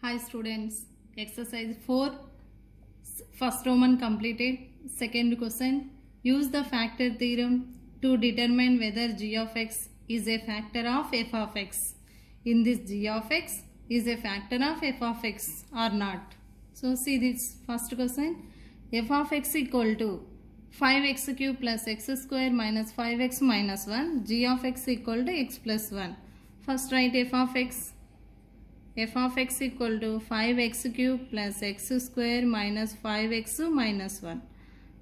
Hi students, exercise 4, first Roman completed. Second question, use the factor theorem to determine whether g of x is a factor of f of x. In this, g of x is a factor of f of x or not. So see this first question, f of x equal to 5x cube plus x square minus 5x minus 1, g of x equal to x plus 1. First write f of x. f of x equal to 5x cube plus x square minus 5x minus 1.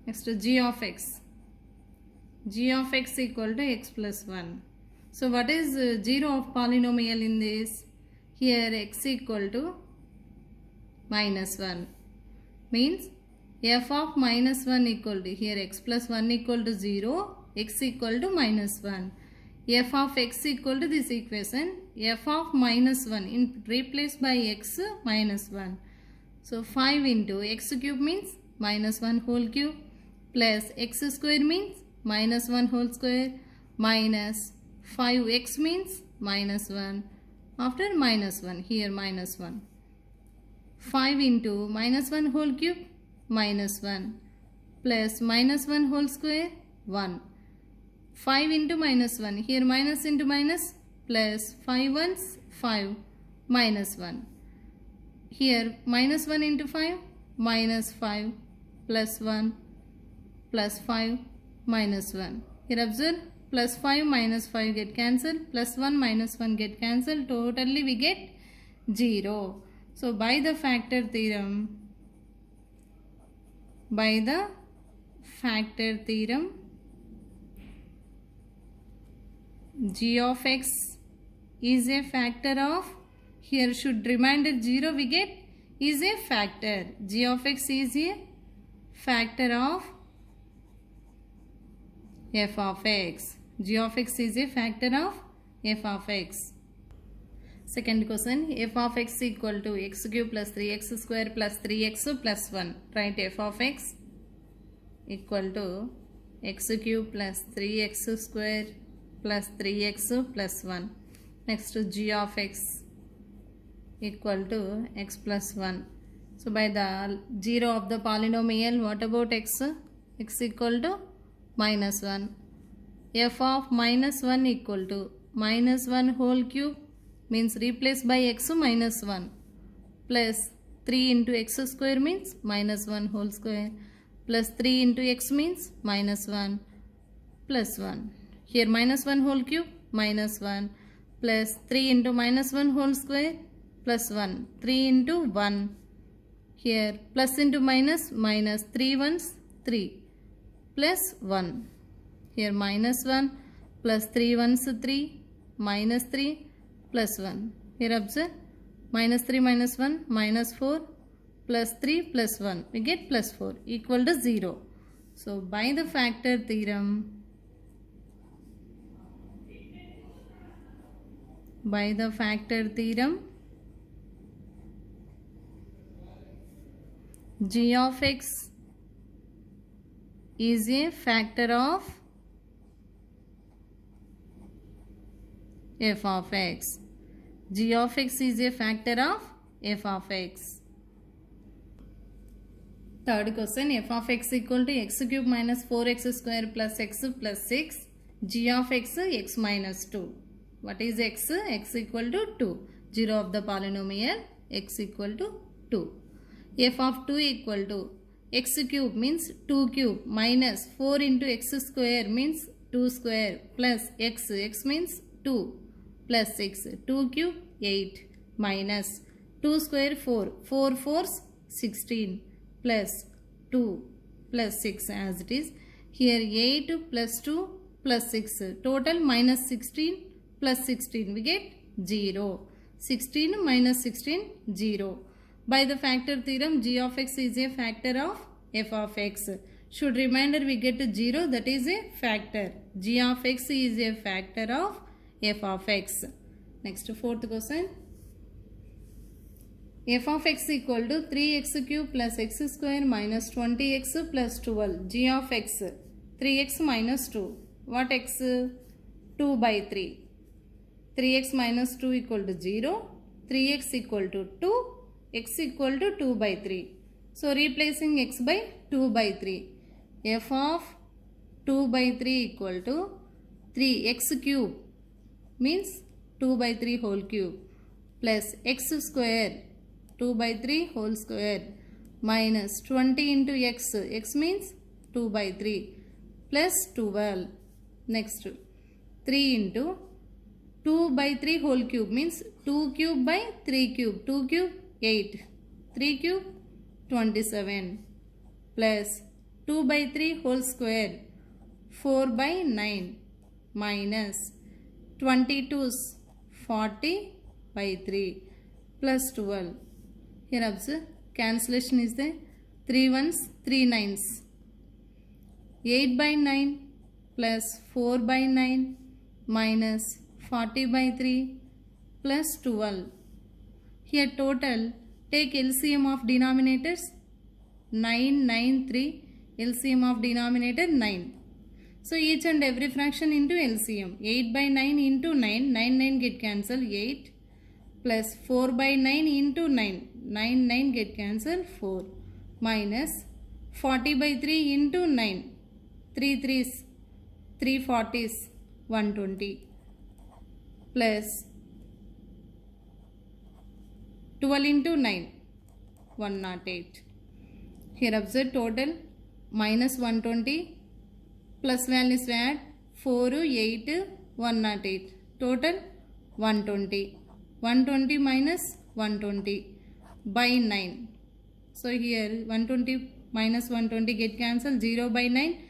Next g of x. g of x equal to x plus 1. So what is 0 of polynomial in this? Here x equal to minus 1. Means f of minus 1 equal to, here x plus 1 equal to 0, x equal to minus 1. f of x equal to this equation, f of minus 1 in replaced by x minus 1. So 5 into x cube means minus 1 whole cube plus x square means minus 1 whole square minus 5x means minus 1. After minus 1, here minus 1. 5 into minus 1 whole cube minus 1 plus minus 1 whole square 1. 5 into minus 1, here minus into minus plus 5 ones 5 minus 1. Here minus 1 into 5 minus 5 plus 1 plus 5 minus 1. Here observe plus 5 minus 5 get cancelled, plus 1 minus 1 get cancelled, totally we get 0. So by the factor theorem, g of x is a factor of, here should reminder 0 we get, is a factor. G of x is a factor of f of x. G of x is a factor of f of x. Second question, f of x equal to x cube plus 3x square plus 3x plus 1. Write f of x equal to x cube plus 3x square plus 3x plus 1. Next g of x equal to x plus 1. So by the 0 of the polynomial, what about x? X equal to minus 1. f of minus 1 equal to minus 1 whole cube means replace by x minus 1 plus 3 into x square means minus 1 whole square plus 3 into x means minus 1 plus 1. Here minus 1 whole cube minus 1 plus 3 into minus 1 whole square plus 1. 3 into 1. Here plus into minus, minus 3 ones 3 plus 1. Here minus 1 plus 3 ones 3 minus 3 plus 1. Here observe minus 3 minus 1 minus 4 plus 3 plus 1. We get plus 4 equal to 0. So by the factor theorem, g of x is a factor of f of x. G of x is a factor of f of x. Third question, f of x equal to x cube minus 4x square plus x plus 6. G of x, x minus 2. What is x? X equal to 2. 0 of the polynomial, x equal to 2. f of 2 equal to x cube means 2 cube minus 4 into x square means 2 square plus x, x means 2 plus 6, 2 cube 8 minus 2 square 4, 4 fours 16 plus 2 plus 6 as it is. Here 8 plus 2 plus 6, total minus 16 plus 16 we get 0. 16 minus 16 0. By the factor theorem, g of x is a factor of f of x. Should reminder we get 0, that is a factor. G of x is a factor of f of x. Next fourth question. f of x equal to 3x cube plus x square minus 20x plus 12. G of x 3x minus 2. What x? 2 by 3. 3x minus 2 equal to 0. 3x equal to 2 x equal to 2 by 3. So replacing x by 2 by 3. F of 2 by 3 equal to 3x cube means 2 by 3 whole cube plus x square 2 by 3 whole square minus 20 into x. X means 2 by 3 plus 12. Next 3 into 2 by 3 whole cube means 2 cube by 3 cube. 2 cube 8. 3 cube 27 plus 2 by 3 whole square 4 by 9 minus 22's 40 by 3 plus 12. Here observe cancellation is there. 3 ones 3 nines. 8 by 9 plus 4 by 9 minus 40 by 3 plus 12. Here total take LCM of denominators 9 9 3. LCM of denominator 9. So each and every fraction into LCM. 8 by 9 into 9. 9 9 get cancelled. 8 plus 4 by 9 into 9. 9 9 get cancelled. 4 minus 40 by 3 into 9. 3 3's 3 40's 120 plus 12 into 9 108. Here observe total minus 120 plus values add 4 8 108 total 120. 120 minus 120 by 9. So here 120 minus 120 get cancelled. 0 by 9.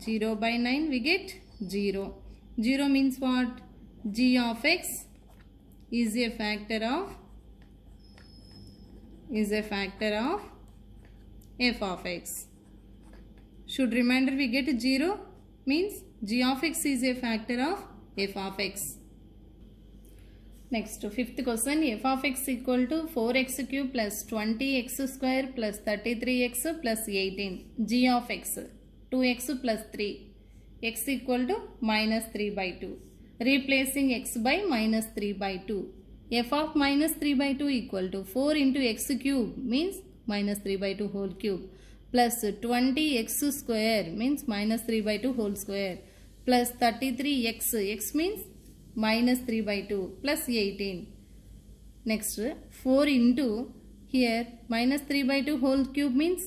0 by 9 we get 0. 0 means what? G of x is a factor of f of x. Should remainder we get 0 means g of x is a factor of f of x. Next fifth question, f of x equal to 4x cube plus 20x square plus 33x plus 18. G of x 2x plus 3. X equal to minus 3 by 2. Replacing x by minus 3 by 2. F of minus 3 by 2 equal to 4 into x cube means minus 3 by 2 whole cube plus 20x square means minus 3 by 2 whole square plus 33x. X means minus 3 by 2 plus 18. Next 4 into here minus 3 by 2 whole cube means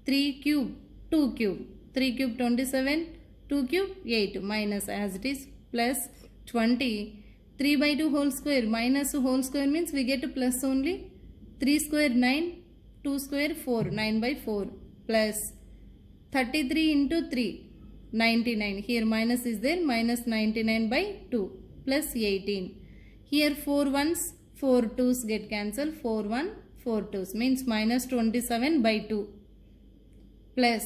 3 cube 2 cube. 3 cube 27, 2 cube 8 minus as it is plus 20. 3 by 2 whole square minus whole square means we get plus only. 3 square 9, 2 square 4, 9 by 4 plus 33 into 3, 99. Here minus is there, minus 99 by 2 plus 18. Here 4 ones, 4 twos get cancelled. 4 1, 4 twos means minus 27 by 2 plus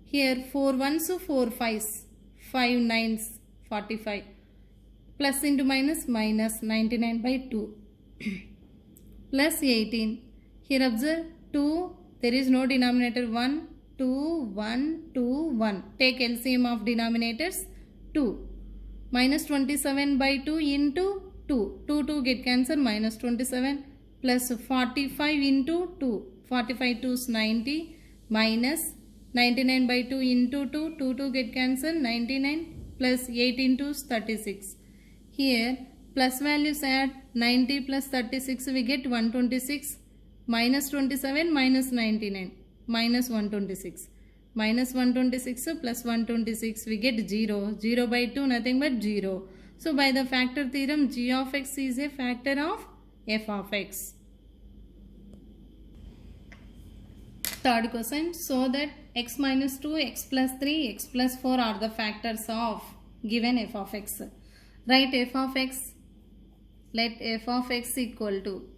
here 4 ones, 4 fives, 5 nines, 45 plus into minus minus 99 by 2 plus 18. Here observe 2, there is no denominator. 1 2 1 2 1. Take LCM of denominators 2. Minus 27 by 2 into 2. 2 2 get cancelled. Minus 27 plus 45 into 2. 45 2's 90 minus 99 by 2 into 2. 2 2 get cancelled. 99 plus 18 2's 36. Here plus values add 90 plus 36 we get 126 minus 27 minus 99 minus 126 minus 126 plus 126 we get 0. 0 by 2 nothing but 0. So by the factor theorem g of x is a factor of f of x. Third question, so that x minus 2, x plus 3, x plus 4 are the factors of given f of x. Write f of x. Let f of x equal to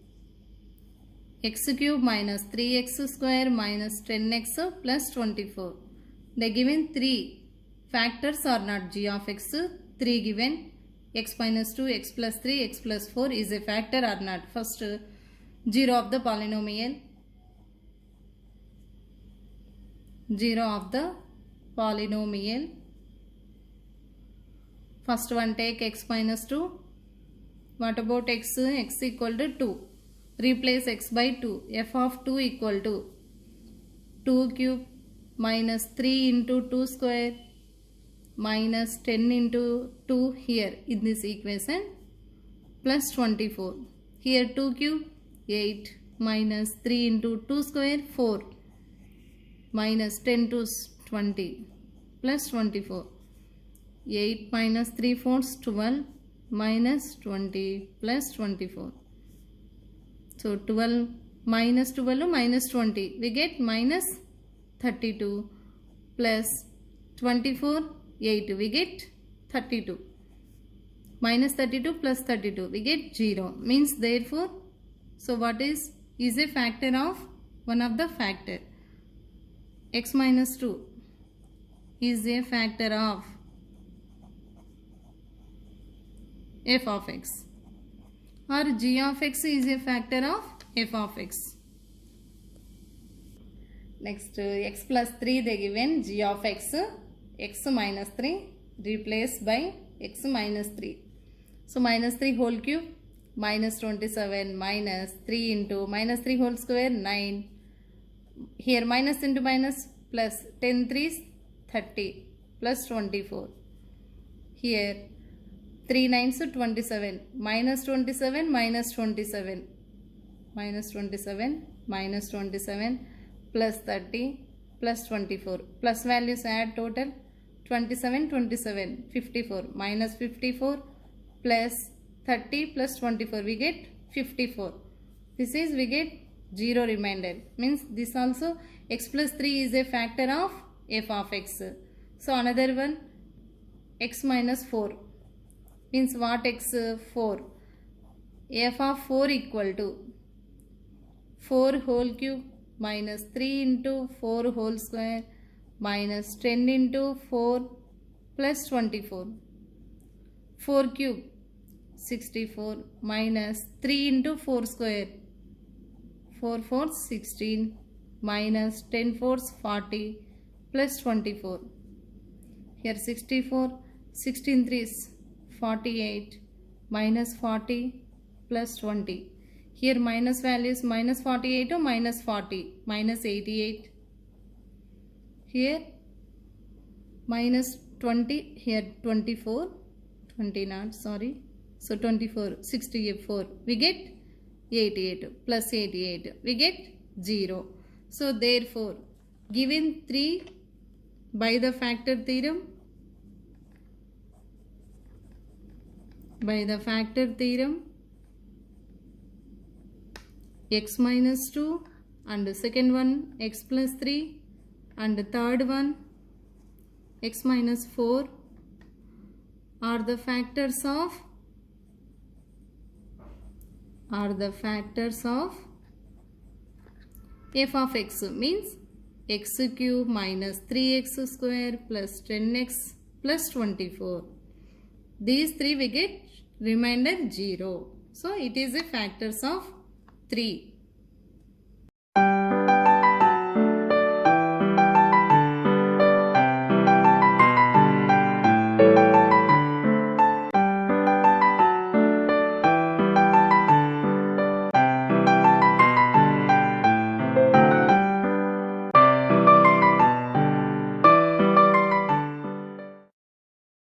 x cube minus 3x square minus 10x plus 24. The given 3 factors are not g of x. 3 given x minus 2, x plus 3, x plus 4 is a factor or not. First 0 of the polynomial. 0 of the polynomial. First one take x minus 2. What about x? X equal to 2. replace x by 2. F of 2 equal to 2 cube minus 3 into 2 square minus 10 into 2 here in this equation plus 24. Here 2 cube 8 minus 3 into 2 square 4 minus 10 to 20 plus 24. 8 minus 3 fourths 12 minus 20 plus 24. So 12 minus 12 minus 20 we get minus 32 plus 24 8 we get 32. Minus 32 plus 32 we get 0 means therefore so what is a factor of one of the factor. X minus 2 is a factor of f of x or g of x is a factor of f of x. Next x plus 3 they given g of x minus 3 replaced by x minus 3. So minus 3 whole cube minus 27 minus 3 into minus 3 whole square 9. Here minus into minus plus 10 3s 30 plus 24. Here 3 9s 27 minus 27 minus 27 minus 27 minus 27 plus 30 plus 24 plus values add total 27 27 54 minus 54 plus 30 plus 24 we get 54. This is we get 0 remainder means this also x plus 3 is a factor of f of x. So another one x minus 4 means what x 4 f of 4 equal to 4 whole cube minus 3 into 4 whole square minus 10 into 4 plus 24. 4 cube 64 minus 3 into 4 square 4 fourths 16 minus 10 fourths 40 plus 24. Here 64 16 threes 48 minus 40 plus 20. Here minus values minus 48 to minus 40 minus 88. Here minus 20 here 24 20 not sorry. So 24 64 we get 88 plus 88 we get 0. So therefore given 3 by the factor theorem x minus 2 and the second one x plus 3 and the third one x minus 4 are the factors of f of x means x cube minus 3x square plus 10x plus 24. These three we get remainder 0. So it is a factors of 3.